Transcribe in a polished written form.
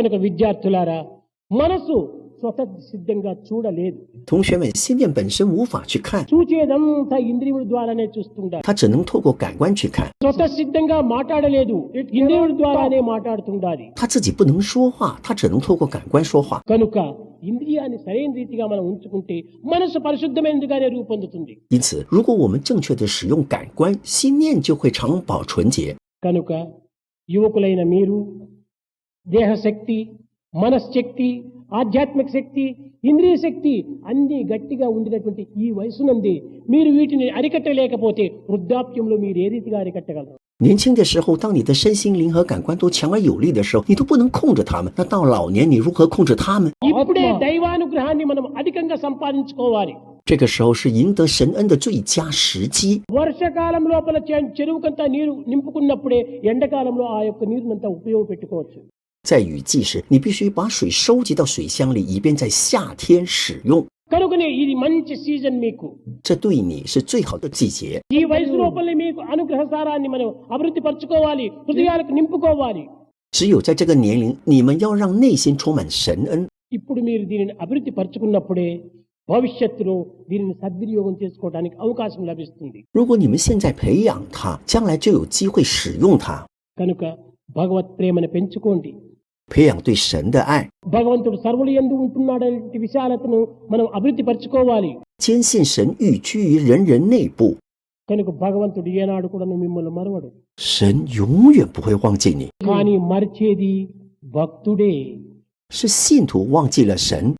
కనుక విద్యార్థులారా మనసు స్వతసిద్ధంగా చూడలేదు.同学们，心念本身无法去看， చూచేదంతా ఇంద్రియముల ద్వారానే చూస్తుండాలి.它只能透过感官去看， స్వతసిద్ధంగా మాట్లాడలేదు, ఇంద్రియముల ద్వారానే మాట్లాడుతుండాలి.他自己不能说话，他只能透过感官说话。 కనుక ఇంద్రియాన్ని సరైన రీతిగా మనం ఉంచుకుంటే మనసు పరిశుద్ధమైనదిగానే రూపొందుతుంది.因此，如果我们正确的使用感官，心念就会常保纯洁。 కనుక యువకులైన మీరు దేహశక్తి, మనశ్శక్తి, ఆధ్యాత్మిక శక్తి, ఇంద్రియ శక్తి అన్ని గట్టిగా ఉండినటువంటి ఈ వయసునంది మీరు వీటిని అరికట్టలేకపోతే వృద్ధాప్యంలో మీరు ఏ రీతిగా అరికట్టగలరు? 年轻的时候，当你的身心灵和感官都强而有力的时候，你都不能控制他们。那到老年，你如何控制他们？ ఇప్పుడే దైవానుగ్రహాన్ని మనం అధికంగా సంపాదించుకోవాలి. 这个时候是赢得神恩的最佳时机。 వర్షకాలం లోపల చెరువుకంతా నీరు నింపుకున్నప్పుడే ఎండాకాలంలో ఆ యొక్క నీరునంతా ఉపయోగపెట్టుకోవచ్చు. 在雨季时，你必须把水收集到水箱里，以便在夏天使用。 కనుకనే ఇది మంచి సీజన్ మీకు. 这对你是最好的季节。 ఈ వయసు లోపల మీకు అనుగ్రహ సారాన్ని మనం అభివృద్ధి పరచుకోవాలి, హృదయాలకు నింపుకోవాలి. 只有在这个年龄，你们要让内心充满神恩。 ఇప్పుడు మీరు దీనిని అభివృద్ధి పరచుకున్నప్పుడే భవిష్యత్తులో దీనిని సద్వినియోగం చేసుకోవడానికి అవకాశం లభిస్తుంది. 如果你们现在培养它，将来就有机会使用它。 కనుక భగవత్ ప్రేమను పెంచుకోండి. 培养对神的爱， భగవంతుడు సర్వుల యందు ఉంటున్నాడనే విషయాలను మనం అభివృద్ధి పరచుకోవాలి. 坚信神寓居于人人内部， కనుక భగవంతుడు ఏనాడు కూడా మిమ్మల్ని మరవడు. 神永远不会忘记你。 కానీ మరిచేది భక్తుడే. 是信徒忘记了神。